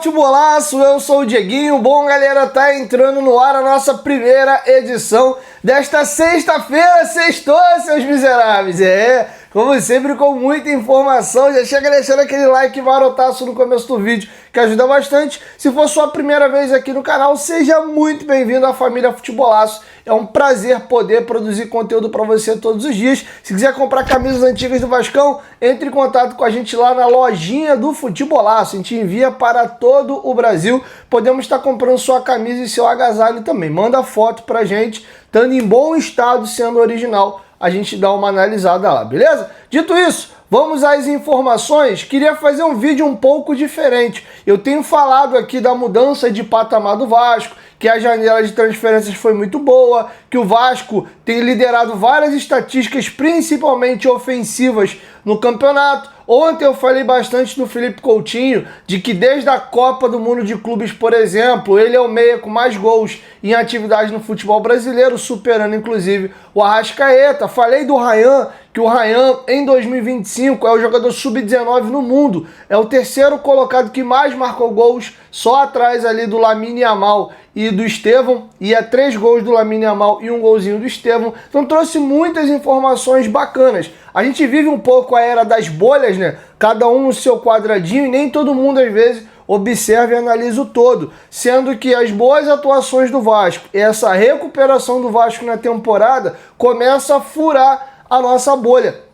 Futebolaço, eu sou o Dieguinho. Bom, galera, tá entrando no ar a nossa primeira edição desta sexta-feira. Sextou, seus miseráveis. Como sempre, com muita informação. Já chega deixando aquele like marotaço no começo do vídeo, que ajuda bastante. Se for sua primeira vez aqui no canal, seja muito bem-vindo à família Futebolaço. É um prazer poder produzir conteúdo para você todos os dias. Se quiser comprar camisas antigas do Vascão, entre em contato com a gente lá na lojinha do Futebolaço. A gente envia para todo o Brasil. Podemos estar comprando sua camisa e seu agasalho também. Manda foto pra gente, estando em bom estado, sendo original. A gente dá uma analisada lá, beleza? Dito isso, vamos às informações. Queria fazer um vídeo um pouco diferente. Eu tenho falado aqui da mudança de patamar do Vasco, que a janela de transferências foi muito boa, que o Vasco tem liderado várias estatísticas, principalmente ofensivas, no campeonato. Ontem eu falei bastante do Felipe Coutinho, de que desde a Copa do Mundo de Clubes, por exemplo, ele é o meia com mais gols em atividade no futebol brasileiro, superando inclusive o Arrascaeta. Falei do Ryan, que o Ryan em 2025 é o jogador sub-19 no mundo, é o terceiro colocado que mais marcou gols, só atrás ali do Lamine Yamal e do Estevão, e é 3 gols do Lamine Yamal e um golzinho do Estevão. Então trouxe muitas informações bacanas. A gente vive um pouco a era das bolhas, né? Cada um no seu quadradinho, e nem todo mundo às vezes observa e analisa o todo, sendo que as boas atuações do Vasco, essa recuperação do Vasco na temporada, começa a furar a nossa bolha.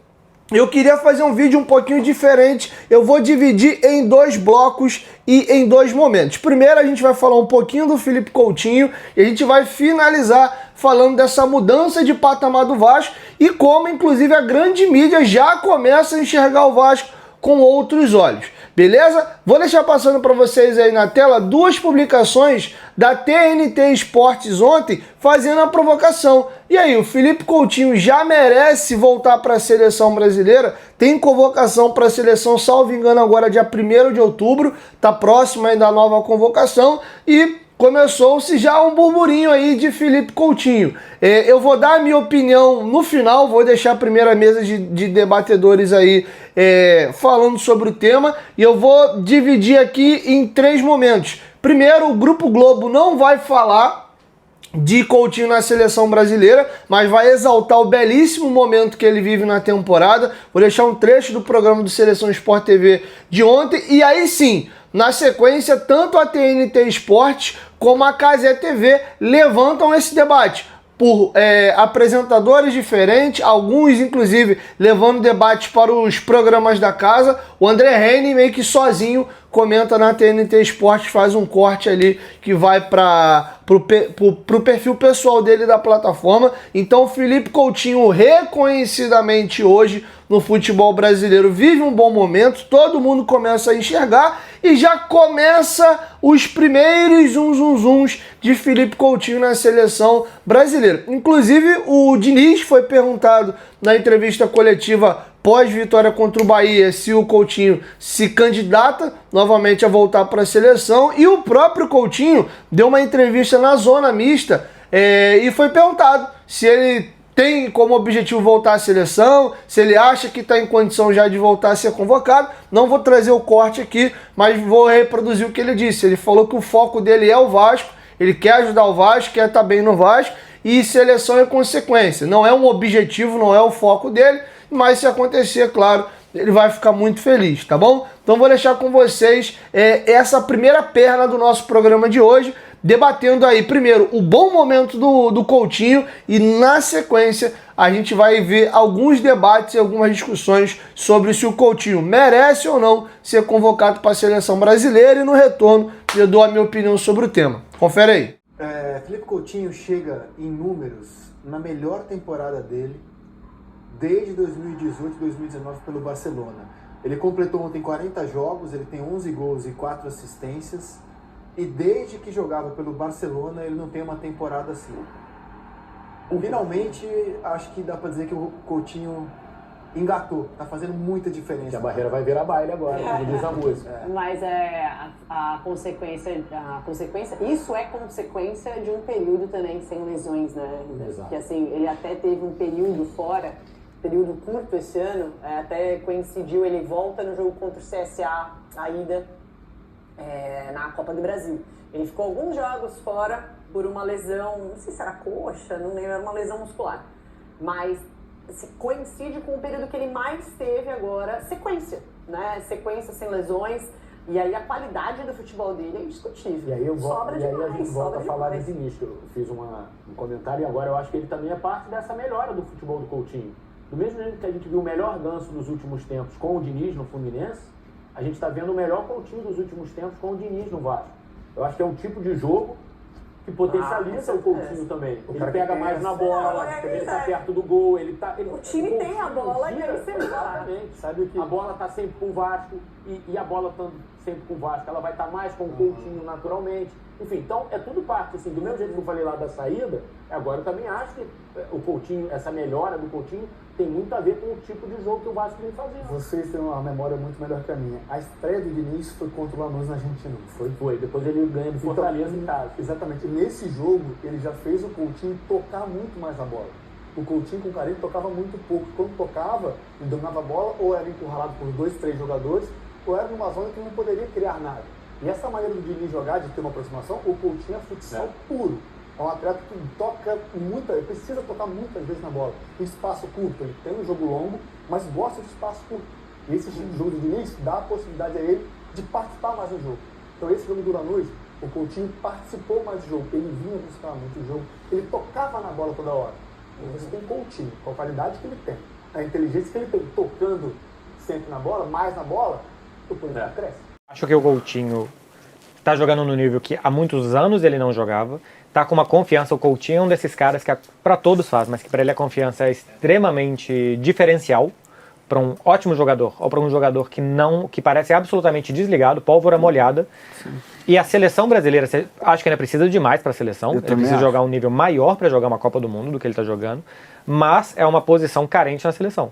Eu queria fazer um vídeo um pouquinho diferente. Eu vou dividir em 2 blocos e em 2 momentos. Primeiro a gente vai falar um pouquinho do Felipe Coutinho e a gente vai finalizar falando dessa mudança de patamar do Vasco e como inclusive a grande mídia já começa a enxergar o Vasco com outros olhos. Beleza? Vou deixar passando para vocês aí na tela 2 publicações da TNT Esportes ontem fazendo a provocação. E aí, o Felipe Coutinho já merece voltar para a seleção brasileira? Tem convocação para a seleção, salvo engano, agora dia 1º de outubro, tá próximo aí da nova convocação e começou-se já um burburinho aí de Felipe Coutinho. Eu vou dar a minha opinião no final, vou deixar a primeira mesa de debatedores aí falando sobre o tema, e eu vou dividir aqui em 3 momentos. Primeiro, o Grupo Globo não vai falar de Coutinho na seleção brasileira, mas vai exaltar o belíssimo momento que ele vive na temporada. Vou deixar um trecho do programa do Seleção Sport TV de ontem, e aí sim, na sequência, tanto a TNT Esportes como a Cazé TV levantam esse debate por apresentadores diferentes, alguns inclusive levando debates para os programas da casa. O André Henning meio que sozinho comenta na TNT Esportes, faz um corte ali que vai para o perfil pessoal dele da plataforma. Então o Felipe Coutinho reconhecidamente hoje no futebol brasileiro vive um bom momento, todo mundo começa a enxergar e já começa os primeiros zunzuns de Felipe Coutinho na seleção brasileira. Inclusive o Diniz foi perguntado na entrevista coletiva pós-vitória contra o Bahia se o Coutinho se candidata novamente a voltar para a seleção, e o próprio Coutinho deu uma entrevista na Zona Mista e foi perguntado se ele tem como objetivo voltar à seleção, se ele acha que está em condição já de voltar a ser convocado. Não vou trazer o corte aqui, mas vou reproduzir o que ele disse. Ele falou que o foco dele é o Vasco, ele quer ajudar o Vasco, quer estar bem no Vasco, e seleção é consequência. Não é um objetivo, não é o foco dele, mas se acontecer, claro, ele vai ficar muito feliz, tá bom? Então vou deixar com vocês essa primeira perna do nosso programa de hoje, debatendo aí primeiro o bom momento do Coutinho, e na sequência a gente vai ver alguns debates e algumas discussões sobre se o Coutinho merece ou não ser convocado para a seleção brasileira, e no retorno eu dou a minha opinião sobre o tema. Confere aí. Felipe Coutinho chega em números na melhor temporada dele desde 2018, 2019 pelo Barcelona. Ele completou ontem 40 jogos, ele tem 11 gols e 4 assistências, e desde que jogava pelo Barcelona ele não tem uma temporada assim. Finalmente, acho que dá para dizer que o Coutinho engatou, tá fazendo muita diferença. Que a barreira vai virar baile agora, como diz a música. Mas a consequência, isso é consequência de um período também sem lesões, né? Exato. Que assim, ele até teve um período fora, período curto esse ano, até coincidiu, ele volta no jogo contra o CSA, a ida, na Copa do Brasil. Ele ficou alguns jogos fora por uma lesão, não sei se era coxa, não lembro, era uma lesão muscular. Mas coincide com o período que ele mais teve agora, sequência, né? Sequência sem lesões. E aí a qualidade do futebol dele é indiscutível. E aí, Sobra demais, a gente volta a falar demais. desse início. Eu fiz um comentário e agora eu acho que ele também é parte dessa melhora do futebol do Coutinho. Do mesmo jeito que a gente viu o melhor Ganso nos últimos tempos com o Diniz no Fluminense, a gente está vendo o melhor Coutinho dos últimos tempos com o Diniz no Vasco. Eu acho que é um tipo de jogo que potencializa o Coutinho também. Ele pega mais na bola, ele está perto do gol, o time tem a bola e aí você exatamente, sabe que a bola está sempre com o Vasco e a bola estando sempre com o Vasco, ela vai estar mais com o Coutinho naturalmente. Enfim, então é tudo parte, assim, do mesmo jeito que eu falei lá da saída, agora eu também acho que o Coutinho, essa melhora do Coutinho, tem muito a ver com o tipo de jogo que o Vasco vem fazendo. Vocês têm uma memória muito melhor que a minha. A estreia do Diniz foi contra o Lanús na Argentina, não foi? Foi, depois ele ganha do Fortaleza em casa. Exatamente. Nesse jogo, ele já fez o Coutinho tocar muito mais a bola. O Coutinho com o Carille tocava muito pouco. Quando tocava, ele dominava a bola, ou era encurralado por 2, 3 jogadores, ou era numa zona que não poderia criar nada. E essa maneira do Diniz jogar, de ter uma aproximação, o Coutinho é futsal puro. É um atleta que toca ele precisa tocar muitas vezes na bola. Em espaço curto, ele tem um jogo longo, mas gosta de espaço curto. E esse jogo do Diniz dá a possibilidade a ele de participar mais do jogo. Então esse jogo do Lanús, o Coutinho participou mais do jogo, ele vinha buscar muito o jogo, ele tocava na bola toda hora. E você tem Coutinho, com a qualidade que ele tem, a inteligência que ele tem, tocando sempre na bola, mais na bola, o Corinthians cresce. Acho que o Coutinho tá jogando no nível que há muitos anos ele não jogava, tá com uma confiança. O Coutinho é um desses caras que para todos faz, mas que para ele a confiança é extremamente diferencial, para um ótimo jogador ou para um jogador que parece absolutamente desligado, pólvora molhada. Sim. E a seleção brasileira, acho que ainda precisa de mais para a seleção. Ele precisa jogar um nível maior para jogar uma Copa do Mundo do que ele está jogando, mas é uma posição carente na seleção.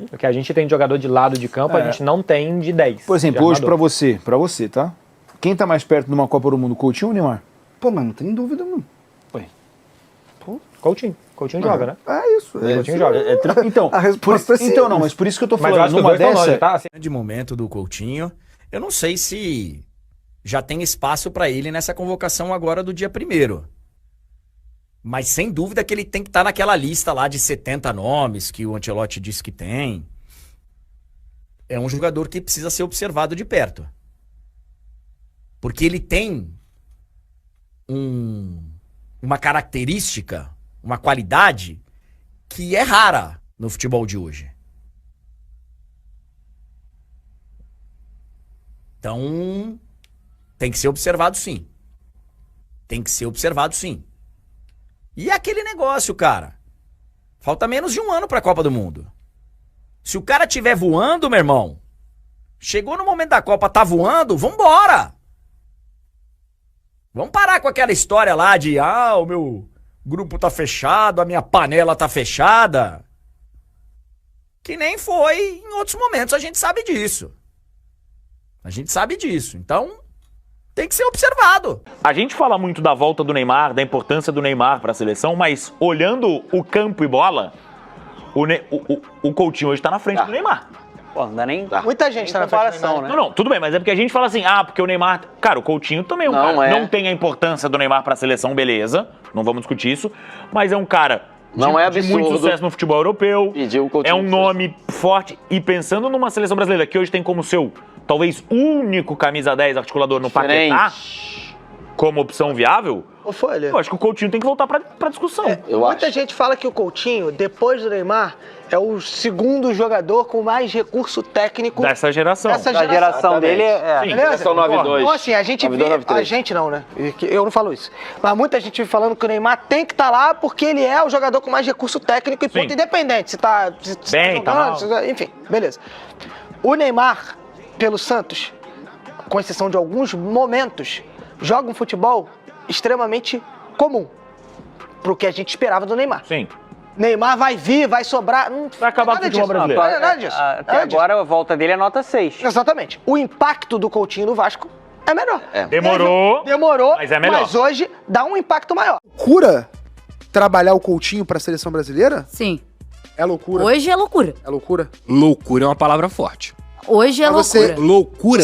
Porque a gente tem de jogador de lado de campo, a gente não tem de 10. Por exemplo, hoje para você, tá? Quem tá mais perto de uma Copa do Mundo, Coutinho ou Neymar? Pô, mas não tem dúvida, não. Ué. Coutinho joga, né? É isso. Coutinho joga. Então, a resposta é então não, mas por isso que eu tô falando, mas numa dessa... Tá, assim. De momento do Coutinho, eu não sei se já tem espaço para ele nessa convocação agora do dia 1º. Mas sem dúvida que ele tem que estar naquela lista lá de 70 nomes que o Ancelotti disse que tem. É um jogador que precisa ser observado de perto. Porque ele tem uma característica, uma qualidade que é rara no futebol de hoje. Então, tem que ser observado sim. Tem que ser observado sim. E é aquele negócio, cara. Falta menos de um ano para a Copa do Mundo. Se o cara estiver voando, meu irmão, chegou no momento da Copa, tá voando, vambora! Vamos parar com aquela história lá de o meu grupo tá fechado, a minha panela tá fechada. Que nem foi em outros momentos, a gente sabe disso. A gente sabe disso. Então, tem que ser observado. A gente fala muito da volta do Neymar, da importância do Neymar para a seleção, mas olhando o campo e bola, o Coutinho hoje tá na frente do Neymar. Pô, não dá nem... Muita gente tá na comparação, né? Não, tudo bem, mas é porque a gente fala assim, porque o Neymar... Cara, o Coutinho também é um cara que não tem a importância do Neymar pra seleção, beleza, não vamos discutir isso, mas é um cara de muito sucesso no futebol europeu, é um nome forte, e pensando numa seleção brasileira que hoje tem como seu, talvez, único camisa 10 articulador no Paquetá, como opção viável, eu acho que o Coutinho tem que voltar pra discussão. Muita gente fala que o Coutinho, depois do Neymar, é o segundo jogador com mais recurso técnico dessa geração. Da geração dele geração 9-2. Então, assim, a gente a gente não, né? Eu não falo isso. Mas muita gente falando que o Neymar tem que estar lá porque ele é o jogador com mais recurso técnico e ponto independente. Se tá jogando, enfim, beleza. O Neymar, pelo Santos, com exceção de alguns momentos, joga um futebol extremamente comum pro que a gente esperava do Neymar. Sim. Neymar vai vir, vai sobrar. Não vai acabar com o futebol brasileiro. Não é nada disso. Até agora a volta dele é nota 6. Exatamente. O impacto do Coutinho no Vasco é melhor. Demorou, mas é melhor. Mas hoje dá um impacto maior. Loucura trabalhar o Coutinho pra seleção brasileira? Sim. É loucura. Hoje é loucura. É loucura? Loucura é uma palavra forte. Hoje é loucura.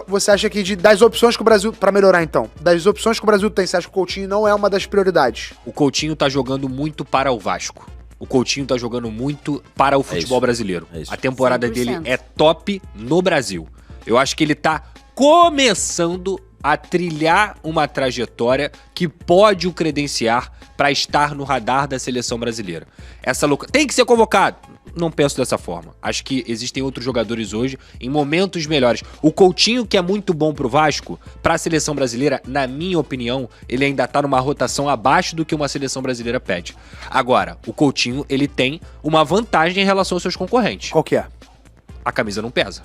Você acha que das opções que o Brasil... Pra melhorar, então. Das opções que o Brasil tem, você acha que o Coutinho não é uma das prioridades? O Coutinho tá jogando muito para o Vasco. O Coutinho tá jogando muito para o futebol brasileiro. A temporada 100%. Dele é top no Brasil. Eu acho que ele tá começando a trilhar uma trajetória que pode o credenciar para estar no radar da seleção brasileira. Essa loucura. Tem que ser convocado? Não penso dessa forma. Acho que existem outros jogadores hoje em momentos melhores. O Coutinho, que é muito bom pro Vasco, pra seleção brasileira, na minha opinião, ele ainda tá numa rotação abaixo do que uma seleção brasileira pede. Agora, o Coutinho, ele tem uma vantagem em relação aos seus concorrentes. Qual que é? A camisa não pesa.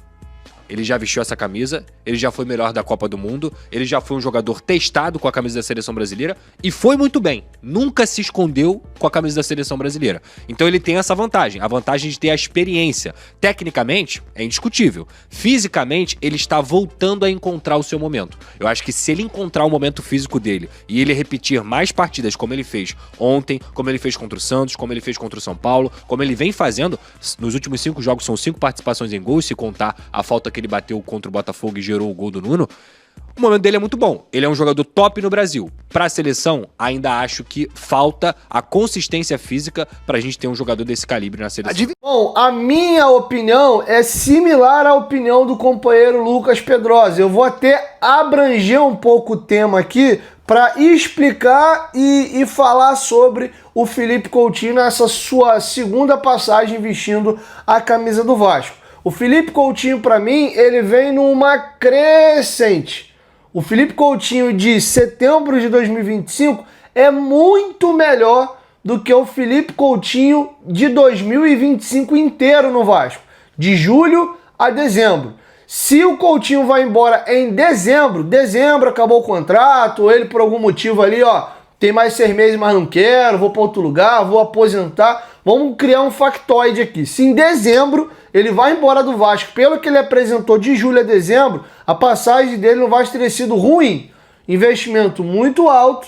Ele já vestiu essa camisa, ele já foi melhor da Copa do Mundo, ele já foi um jogador testado com a camisa da seleção brasileira e foi muito bem. Nunca se escondeu com a camisa da seleção brasileira. Então ele tem essa vantagem, a vantagem de ter a experiência. Tecnicamente, é indiscutível. Fisicamente, ele está voltando a encontrar o seu momento. Eu acho que se ele encontrar o momento físico dele e ele repetir mais partidas como ele fez ontem, como ele fez contra o Santos, como ele fez contra o São Paulo, como ele vem fazendo, nos últimos 5 jogos são 5 participações em gol, se contar a falta que ele bateu contra o Botafogo e gerou o gol do Nuno, o momento dele é muito bom. Ele é um jogador top no Brasil. Para a seleção, ainda acho que falta a consistência física pra gente ter um jogador desse calibre na seleção. Bom, a minha opinião é similar à opinião do companheiro Lucas Pedrosa. Eu vou até abranger um pouco o tema aqui para explicar e falar sobre o Felipe Coutinho nessa sua segunda passagem vestindo a camisa do Vasco. O Felipe Coutinho, para mim, ele vem numa crescente. O Felipe Coutinho de setembro de 2025 é muito melhor do que o Felipe Coutinho de 2025 inteiro no Vasco, de julho a dezembro. Se o Coutinho vai embora em dezembro acabou o contrato, ou ele por algum motivo ali, tem mais 6 meses, mas não quero, vou para outro lugar, vou aposentar. Vamos criar um factoide aqui. Se em dezembro ele vai embora do Vasco, pelo que ele apresentou de julho a dezembro, a passagem dele no Vasco teria sido ruim. Investimento muito alto,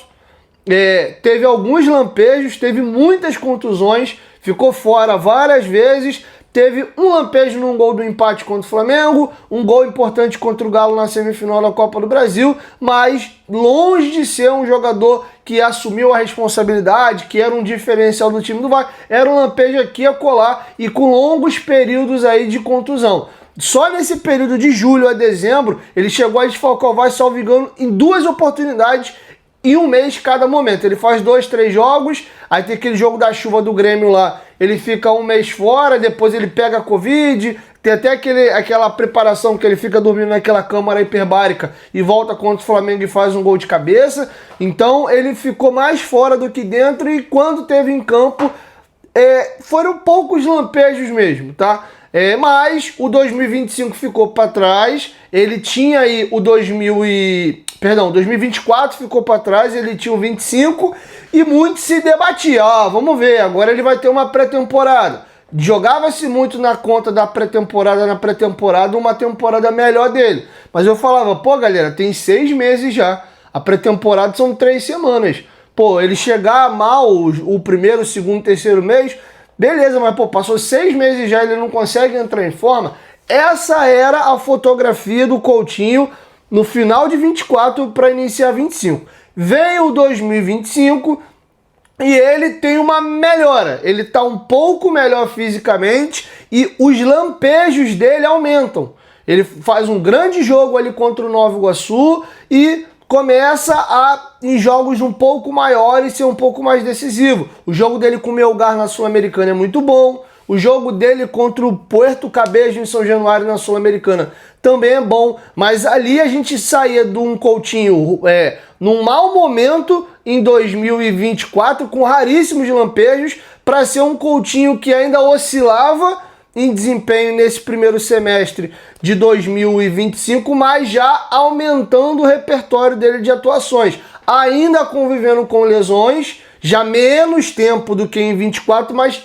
teve alguns lampejos, teve muitas contusões, ficou fora várias vezes, teve um lampejo num gol do empate contra o Flamengo, um gol importante contra o Galo na semifinal da Copa do Brasil, mas longe de ser um jogador que assumiu a responsabilidade, que era um diferencial do time do Vasco, era um lampejo aqui a colar e com longos períodos aí de contusão. Só nesse período de julho a dezembro, ele chegou a desfalcar o Vasco, salvo engano, em 2 oportunidades em um mês cada momento. Ele faz 2, 3 jogos, aí tem aquele jogo da chuva do Grêmio lá, ele fica um mês fora, depois ele pega a Covid, tem até aquela preparação que ele fica dormindo naquela câmara hiperbárica e volta contra o Flamengo e faz um gol de cabeça. Então ele ficou mais fora do que dentro e quando teve em campo foram poucos lampejos mesmo, tá? Mas o 2025 ficou para trás, ele tinha aí o 2024 ficou para trás, ele tinha o 25 e muito se debatia, vamos ver, agora ele vai ter uma pré-temporada. Jogava-se muito na conta da pré-temporada, uma temporada melhor dele. Mas eu falava, galera, tem 6 meses já, a pré-temporada são 3 semanas. Ele chegar mal o primeiro, segundo, terceiro mês, beleza, mas passou 6 meses já, ele não consegue entrar em forma. Essa era a fotografia do Coutinho no final de 24 para iniciar 25. Veio o 2025 e ele tem uma melhora. Ele está um pouco melhor fisicamente e os lampejos dele aumentam. Ele faz um grande jogo ali contra o Nova Iguaçu e começa a, em jogos um pouco maiores, ser um pouco mais decisivo. O jogo dele com o Melgar na Sul-Americana é muito bom. O jogo dele contra o Puerto Cabello em São Januário na Sul-Americana também é bom. Mas ali a gente saía de um Coutinho num mau momento em 2024, com raríssimos lampejos, para ser um Coutinho que ainda oscilava em desempenho nesse primeiro semestre de 2025, mas já aumentando o repertório dele de atuações, ainda convivendo com lesões, já menos tempo do que em 24, mas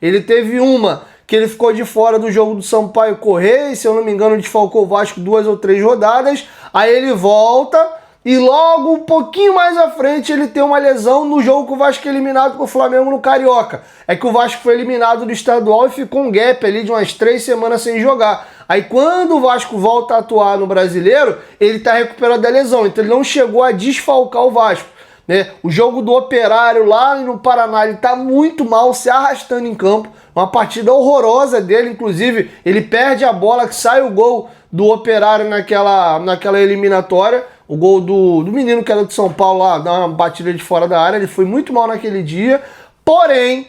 ele teve uma que ele ficou de fora do jogo do Sampaio Corrêa, e se eu não me engano desfalcou o Vasco 2 ou 3 rodadas, aí ele volta, e logo um pouquinho mais à frente ele tem uma lesão no jogo que o Vasco é eliminado com o Flamengo no Carioca. É que o Vasco foi eliminado do estadual e ficou um gap ali de umas 3 semanas sem jogar. Aí quando o Vasco volta a atuar no Brasileiro, ele tá recuperado da lesão, então ele não chegou a desfalcar o Vasco, né? O jogo do Operário lá no Paraná, ele tá muito mal, se arrastando em campo, uma partida horrorosa dele, inclusive ele perde a bola, que sai o gol do Operário naquela eliminatória, o gol do menino que era de São Paulo lá, dá uma batida de fora da área, ele foi muito mal naquele dia, porém,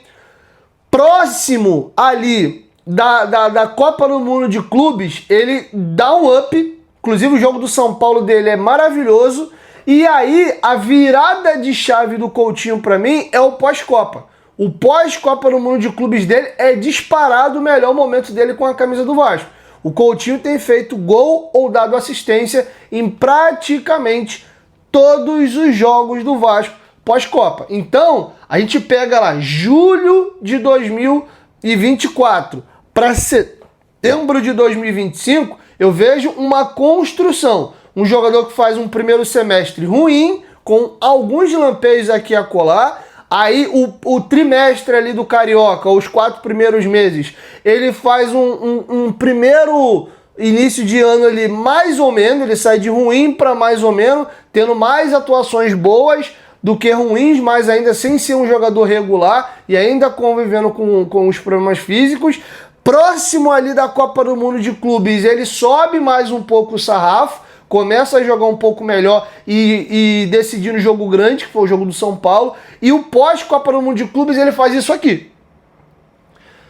próximo ali da Copa do Mundo de Clubes, ele dá um up, inclusive o jogo do São Paulo dele é maravilhoso, e aí a virada de chave do Coutinho pra mim é o pós-Copa. O pós-Copa do Mundo de Clubes dele é disparado o melhor momento dele com a camisa do Vasco. O Coutinho tem feito gol ou dado assistência em praticamente todos os jogos do Vasco pós-Copa. Então, a gente pega lá julho de 2024 para setembro de 2025, eu vejo uma construção. Um jogador que faz um primeiro semestre ruim, com alguns lampejos aqui e acolá. Aí o trimestre ali do Carioca, os 4 primeiros meses, ele faz um primeiro início de ano ali mais ou menos, ele sai de ruim para mais ou menos, tendo mais atuações boas do que ruins, mas ainda sem ser um jogador regular e ainda convivendo com os problemas físicos. Próximo ali da Copa do Mundo de Clubes, ele sobe mais um pouco o sarrafo, começa a jogar um pouco melhor e decidir no jogo grande, que foi o jogo do São Paulo, e o pós-Copa do Mundo de Clubes ele faz isso aqui.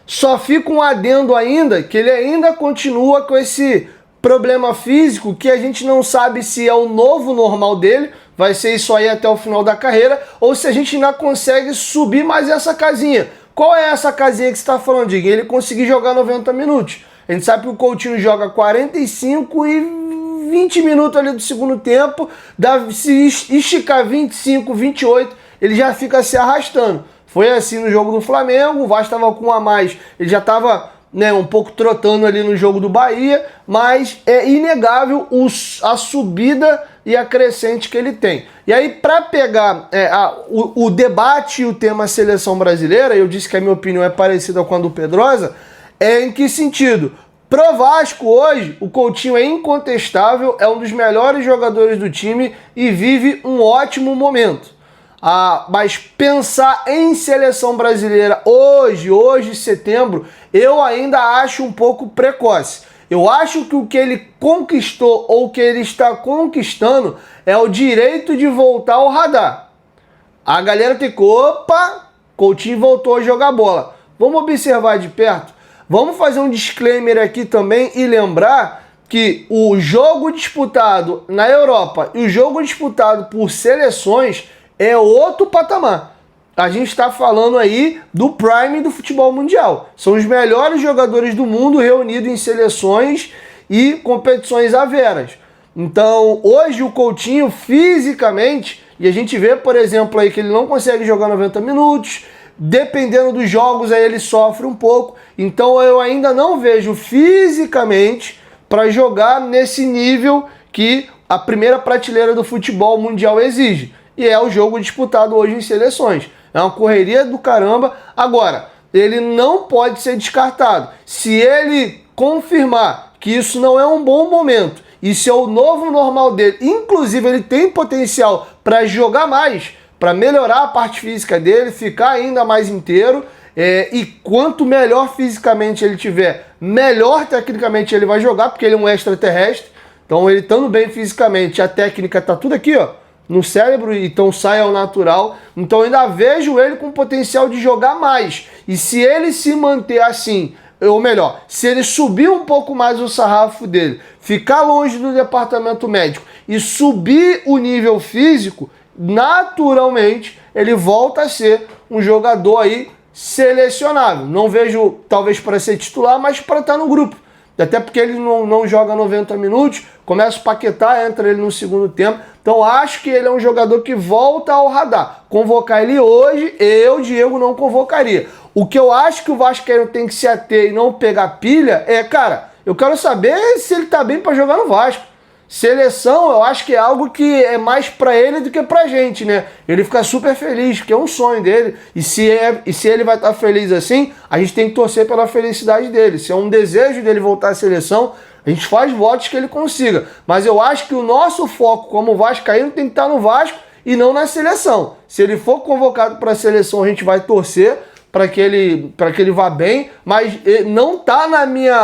Só fica um adendo ainda, que ele ainda continua com esse problema físico, que a gente não sabe se é o novo normal dele, vai ser isso aí até o final da carreira, ou se a gente ainda consegue subir mais essa casinha. Qual é essa casinha que você está falando, Diego? Ele conseguir jogar 90 minutos. A gente sabe que o Coutinho joga 45 e 20 minutos ali do segundo tempo, se esticar 25, 28, ele já fica se arrastando. Foi assim no jogo do Flamengo, o Vasco estava com um a mais, ele já estava um pouco trotando ali no jogo do Bahia, mas é inegável a subida e a crescente que ele tem. E aí, para pegar o debate e o tema seleção brasileira, eu disse que a minha opinião é parecida com a do Pedrosa, em que sentido? Pro Vasco hoje, o Coutinho é incontestável, é um dos melhores jogadores do time e vive um ótimo momento. Mas pensar em seleção brasileira hoje, setembro, eu ainda acho um pouco precoce. Eu acho que o que ele conquistou ou que ele está conquistando é o direito de voltar ao radar. A galera tem que, Coutinho voltou a jogar bola. Vamos observar de perto? Vamos fazer um disclaimer aqui também e lembrar que o jogo disputado na Europa e o jogo disputado por seleções é outro patamar. A gente está falando aí do prime do futebol mundial. São os melhores jogadores do mundo reunidos em seleções e competições averas. Então, hoje o Coutinho fisicamente, e a gente vê, por exemplo, aí que ele não consegue jogar 90 minutos, dependendo dos jogos aí ele sofre um pouco, então eu ainda não vejo fisicamente para jogar nesse nível que a primeira prateleira do futebol mundial exige, e é o jogo disputado hoje em seleções. É uma correria do caramba. Agora, ele não pode ser descartado. Se ele confirmar que isso não é um bom momento, isso é o novo normal dele, inclusive ele tem potencial para jogar mais, para melhorar a parte física dele, ficar ainda mais inteiro, e quanto melhor fisicamente ele tiver, melhor tecnicamente ele vai jogar, porque ele é um extraterrestre. Então ele estando bem fisicamente, a técnica tá tudo aqui, no cérebro, então sai ao natural. Então eu ainda vejo ele com potencial de jogar mais. E se ele se manter assim, ou melhor, se ele subir um pouco mais o sarrafo dele, ficar longe do departamento médico e subir o nível físico, naturalmente ele volta a ser um jogador aí selecionável. Não vejo talvez para ser titular, mas para estar no grupo. Até porque ele não joga 90 minutos, começa o Paquetá, entra ele no segundo tempo. Então acho que ele é um jogador que volta ao radar. Convocar ele hoje, eu, Diego, não convocaria. O que eu acho que o Vascaíno tem que se ater e não pegar pilha é, cara, eu quero saber se ele tá bem para jogar no Vasco. Seleção, eu acho que é algo que é mais pra ele do que pra gente, né? Ele fica super feliz, porque é um sonho dele. E se ele vai estar feliz assim, a gente tem que torcer pela felicidade dele. Se é um desejo dele voltar à seleção, a gente faz votos que ele consiga. Mas eu acho que o nosso foco como vascaíno tem que estar no Vasco e não na seleção. Se ele for convocado para a seleção, a gente vai torcer para que ele vá bem, mas não tá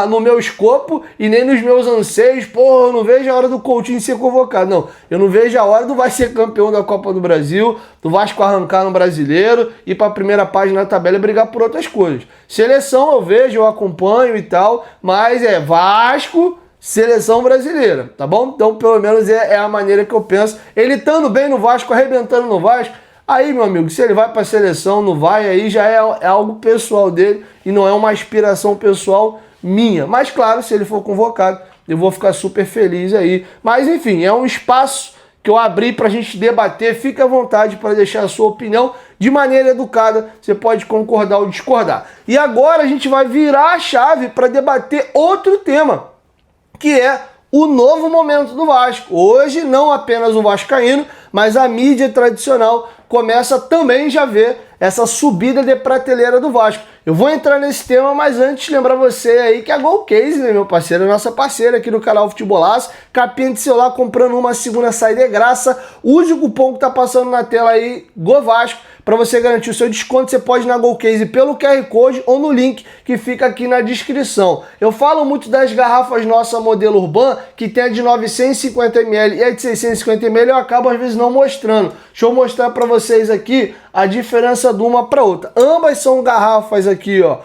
no meu escopo e nem nos meus anseios. Pô, eu não vejo a hora do Coutinho ser convocado. Não, eu não vejo a hora do Vasco ser campeão da Copa do Brasil, do Vasco arrancar no Brasileiro, ir para a primeira página da tabela e brigar por outras coisas. Seleção eu vejo, eu acompanho e tal, mas é Vasco, seleção brasileira, tá bom? Então, pelo menos é a maneira que eu penso. Ele estando bem no Vasco, arrebentando no Vasco, aí, meu amigo, se ele vai para a seleção, não vai, aí já é algo pessoal dele e não é uma aspiração pessoal minha. Mas, claro, se ele for convocado, eu vou ficar super feliz aí. Mas, enfim, é um espaço que eu abri para a gente debater. Fique à vontade para deixar a sua opinião de maneira educada. Você pode concordar ou discordar. E agora a gente vai virar a chave para debater outro tema, que é o novo momento do Vasco. Hoje, não apenas o vascaíno, mas a mídia tradicional começa também já a ver essa subida de prateleira do Vasco. Eu vou entrar nesse tema, mas antes lembrar você aí que a Golcase, né, meu parceiro, é nossa parceira aqui do canal Futebolaço. Capinha de celular, comprando uma segunda sai de graça. Use o cupom que tá passando na tela aí, GOVASCO, para você garantir o seu desconto. Você pode ir na Golcase pelo QR Code ou no link que fica aqui na descrição. Eu falo muito das garrafas nossa modelo Urban, que tem a de 950ml e a de 650ml, eu acabo às vezes não mostrando. Deixa eu mostrar para vocês aqui a diferença de uma para outra. Ambas são garrafas aqui, ó,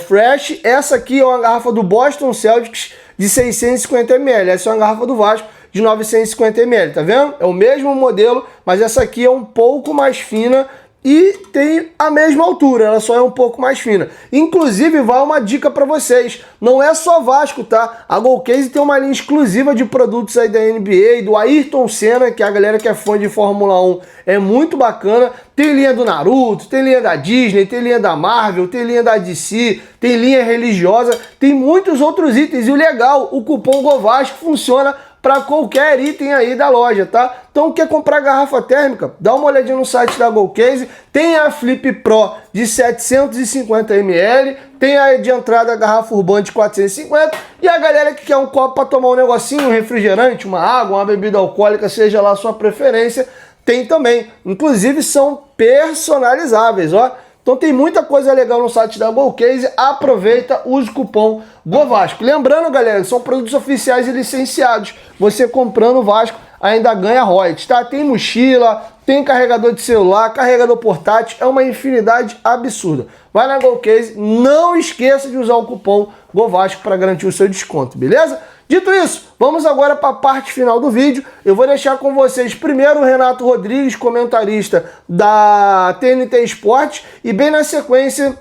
fresh. Essa aqui é uma garrafa do Boston Celtics de 650ml. Essa é uma garrafa do Vasco de 950ml, tá vendo? É o mesmo modelo, mas essa aqui é um pouco mais fina e tem a mesma altura, ela só é um pouco mais fina. Inclusive, vai uma dica para vocês, não é só Vasco, tá? A Golcase tem uma linha exclusiva de produtos aí da NBA, do Ayrton Senna, que é a galera que é fã de Fórmula 1, é muito bacana. Tem linha do Naruto, tem linha da Disney, tem linha da Marvel, tem linha da DC, tem linha religiosa, tem muitos outros itens. E o legal, o cupom GOVASCO funciona para qualquer item aí da loja, tá? Então, quer comprar garrafa térmica? Dá uma olhadinha no site da Golcase. Tem a Flip Pro de 750ml, tem a de entrada a garrafa Urban de 450, e a galera que quer um copo para tomar um negocinho, um refrigerante, uma água, uma bebida alcoólica, seja lá a sua preferência, tem também. Inclusive, são personalizáveis, ó. Então tem muita coisa legal no site da Golcase, aproveita, use o cupom GOVASCO. Lembrando, galera, são produtos oficiais e licenciados. Você comprando o Vasco ainda ganha royalties, tá? Tem mochila, tem carregador de celular, carregador portátil, é uma infinidade absurda. Vai na Golcase, não esqueça de usar o cupom GOVASCO para garantir o seu desconto, beleza? Dito isso, vamos agora para a parte final do vídeo. Eu vou deixar com vocês primeiro o Renato Rodrigues, comentarista da TNT Esportes, e bem na sequência,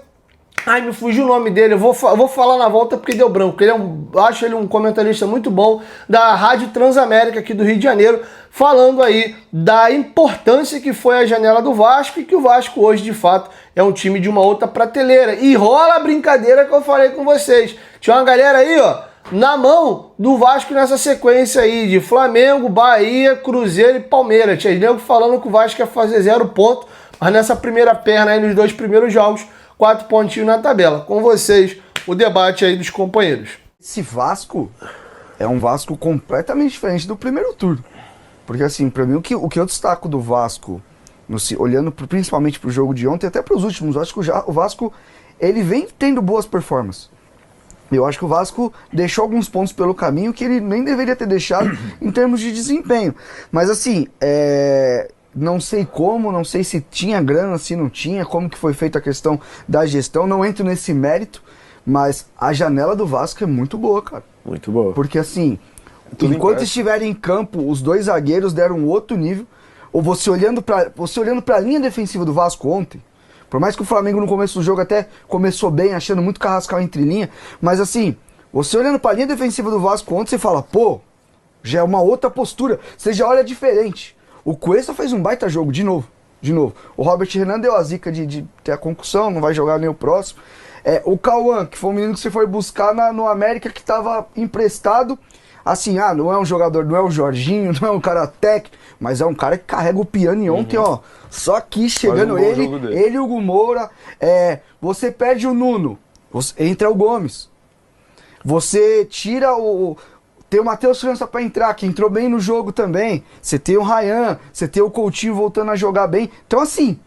ai, me fugiu o nome dele, eu vou falar na volta porque deu branco. Acho ele um comentarista muito bom da Rádio Transamérica aqui do Rio de Janeiro, falando aí da importância que foi a janela do Vasco e que o Vasco hoje, de fato, é um time de uma outra prateleira. E rola a brincadeira que eu falei com vocês. Tinha uma galera aí, ó, na mão do Vasco nessa sequência aí de Flamengo, Bahia, Cruzeiro e Palmeiras. Tinha nego falando que o Vasco ia fazer 0 ponto, mas nessa primeira perna aí, nos 2 primeiros jogos, 4 pontinhos na tabela. Com vocês, o debate aí dos companheiros. Esse Vasco é um Vasco completamente diferente do primeiro turno. Porque assim, pra mim, o que eu destaco do Vasco, olhando principalmente pro jogo de ontem, até pros últimos, eu acho que o Vasco, ele vem tendo boas performances. Eu acho que o Vasco deixou alguns pontos pelo caminho que ele nem deveria ter deixado em termos de desempenho. Mas assim, não sei como, não sei se tinha grana, se não tinha, como que foi feita a questão da gestão, não entro nesse mérito, mas a janela do Vasco é muito boa, cara. Muito boa. Porque assim, enquanto estiverem em campo, os 2 zagueiros deram um outro nível. Ou você olhando pra a linha defensiva do Vasco ontem, por mais que o Flamengo no começo do jogo até começou bem, achando muito Carrascal entre linha, mas assim, você olhando pra linha defensiva do Vasco ontem, você fala, pô, já é uma outra postura, você já olha diferente. O Cuesta fez um baita jogo, de novo. O Robert Renan deu a zica de ter a concussão, não vai jogar nem o próximo. O Cauã, que foi um menino que você foi buscar no América, que estava emprestado, assim, não é um jogador, não é o Jorginho, não é um cara técnico, mas é um cara que carrega o piano e ontem, ó, só que chegando ele e o Hugo Moura, você perde o Nuno, entra o Gomes, você tira tem o Matheus França pra entrar, que entrou bem no jogo também, você tem o Ryan, você tem o Coutinho voltando a jogar bem, então assim,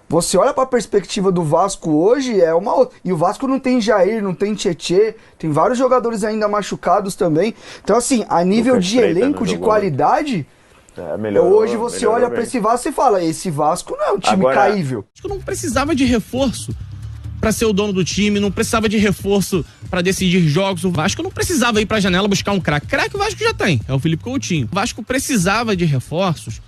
você olha pra perspectiva do Vasco hoje, é uma outra. E o Vasco não tem Jair, não tem Tietê, tem vários jogadores ainda machucados também. Então, assim, a nível de elenco, de qualidade, hoje você olha pra esse Vasco e fala, esse Vasco não é um time caível. Acho que não precisava de reforço pra ser o dono do time, não precisava de reforço pra decidir jogos. O Vasco não precisava ir pra janela buscar um craque. Craque o Vasco já tem, é o Felipe Coutinho. O Vasco precisava de reforços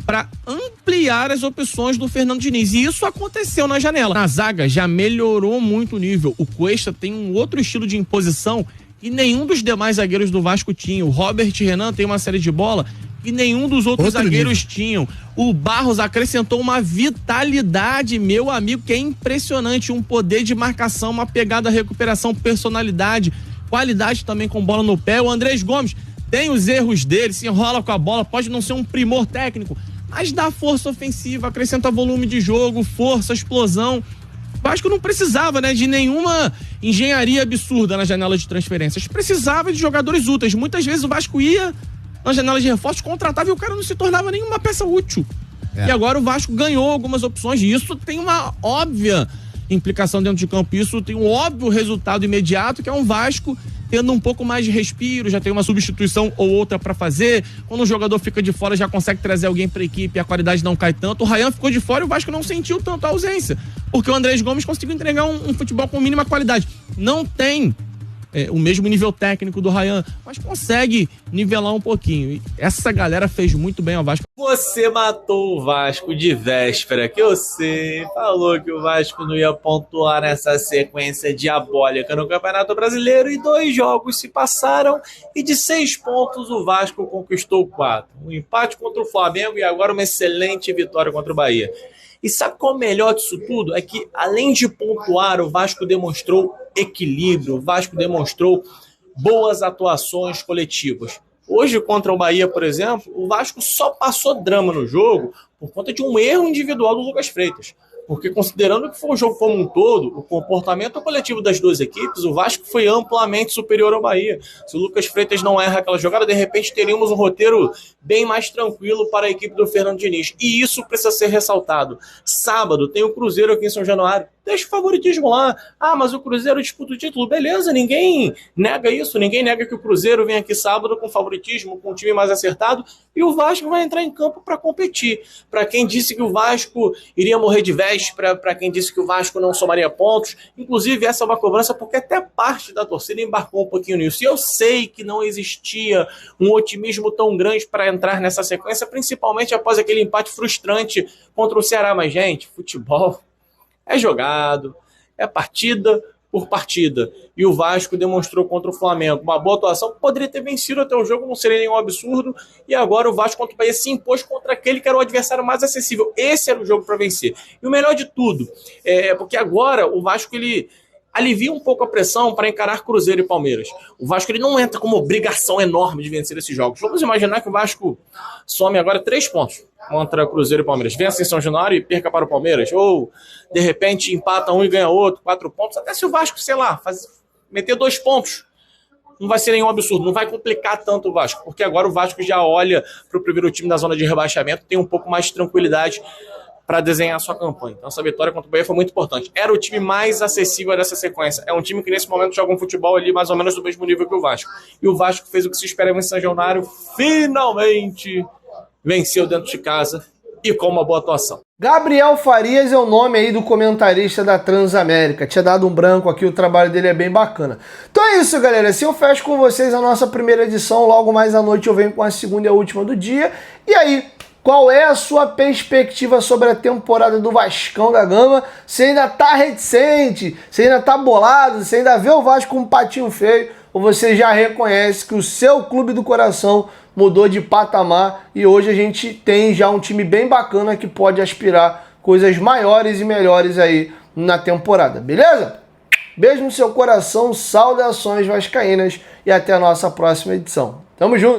para ampliar as opções do Fernando Diniz. E isso aconteceu na janela. Na zaga já melhorou muito o nível. O Cuesta tem um outro estilo de imposição que nenhum dos demais zagueiros do Vasco tinha. O Robert Renan tem uma série de bola que nenhum dos outros zagueiros tinham. O Barros acrescentou uma vitalidade, meu amigo, que é impressionante. Um poder de marcação, uma pegada, recuperação, personalidade, qualidade também com bola no pé. O Andrés Gomes tem os erros dele, se enrola com a bola, pode não ser um primor técnico, mas dá força ofensiva, acrescenta volume de jogo, força, explosão. O Vasco não precisava, de nenhuma engenharia absurda na janela de transferências. Precisava de jogadores úteis. Muitas vezes o Vasco ia na janela de reforços, contratava e o cara não se tornava nenhuma peça útil. E agora o Vasco ganhou algumas opções e isso tem uma óbvia implicação dentro de campo. Isso tem um óbvio resultado imediato, que é um Vasco tendo um pouco mais de respiro, já tem uma substituição ou outra pra fazer. Quando o jogador fica de fora, já consegue trazer alguém pra equipe e a qualidade não cai tanto. O Ryan ficou de fora e o Vasco não sentiu tanto a ausência, porque o Andrés Gomes conseguiu entregar um futebol com mínima qualidade. Não tem o mesmo nível técnico do Ryan, mas consegue nivelar um pouquinho. E essa galera fez muito bem ao Vasco. Você matou o Vasco de véspera, que eu sei. Falou que o Vasco não ia pontuar nessa sequência diabólica no Campeonato Brasileiro e 2 jogos se passaram e de 6 pontos o Vasco conquistou 4. Um empate contra o Flamengo e agora uma excelente vitória contra o Bahia. E sabe qual é o melhor disso tudo? É que, além de pontuar, o Vasco demonstrou equilíbrio, o Vasco demonstrou boas atuações coletivas. Hoje, contra o Bahia, por exemplo, o Vasco só passou drama no jogo por conta de um erro individual do Lucas Freitas. Porque, considerando que foi o jogo como um todo, o comportamento coletivo das duas equipes, o Vasco foi amplamente superior ao Bahia. Se o Lucas Freitas não erra aquela jogada, de repente teríamos um roteiro bem mais tranquilo para a equipe do Fernando Diniz. E isso precisa ser ressaltado. Sábado tem o Cruzeiro aqui em São Januário. Deixa o favoritismo lá. Mas o Cruzeiro disputa o título. Beleza, ninguém nega isso. Ninguém nega que o Cruzeiro vem aqui sábado com favoritismo, com um time mais acertado. E o Vasco vai entrar em campo para competir. Para quem disse que o Vasco iria morrer de véspera, para quem disse que o Vasco não somaria pontos. Inclusive, essa é uma cobrança porque até parte da torcida embarcou um pouquinho nisso. E eu sei que não existia um otimismo tão grande para entrar nessa sequência, principalmente após aquele empate frustrante contra o Ceará. Mas, gente, futebol é jogado, é partida por partida. E o Vasco demonstrou contra o Flamengo uma boa atuação, poderia ter vencido até o jogo, não seria nenhum absurdo, e agora o Vasco contra o Bahia se impôs contra aquele que era o adversário mais acessível. Esse era o jogo para vencer. E o melhor de tudo, porque agora o Vasco ele alivia um pouco a pressão para encarar Cruzeiro e Palmeiras. O Vasco ele não entra com uma obrigação enorme de vencer esses jogos. Vamos imaginar que o Vasco some agora 3 pontos contra Cruzeiro e Palmeiras. Vença em São Januário e perca para o Palmeiras. Ou, de repente, empata um e ganha outro, 4 pontos. Até se o Vasco, sei lá, meter 2 pontos, não vai ser nenhum absurdo. Não vai complicar tanto o Vasco. Porque agora o Vasco já olha para o primeiro time da zona de rebaixamento, tem um pouco mais de tranquilidade para desenhar a sua campanha. Então essa vitória contra o Bahia foi muito importante. Era o time mais acessível dessa sequência. É um time que nesse momento joga um futebol ali mais ou menos do mesmo nível que o Vasco. E o Vasco fez o que se esperava em São Januário. Finalmente venceu dentro de casa e com uma boa atuação. Gabriel Farias é o nome aí do comentarista da Transamérica. Tinha dado um branco aqui, o trabalho dele é bem bacana. Então é isso, galera. Assim eu fecho com vocês a nossa primeira edição. Logo mais à noite eu venho com a segunda e a última do dia. E aí, qual é a sua perspectiva sobre a temporada do Vascão da Gama? Você ainda tá reticente? Você ainda tá bolado? Você ainda vê o Vasco com um patinho feio? Ou você já reconhece que o seu clube do coração mudou de patamar e hoje a gente tem já um time bem bacana que pode aspirar coisas maiores e melhores aí na temporada, beleza? Beijo no seu coração, saudações vascaínas e até a nossa próxima edição. Tamo junto!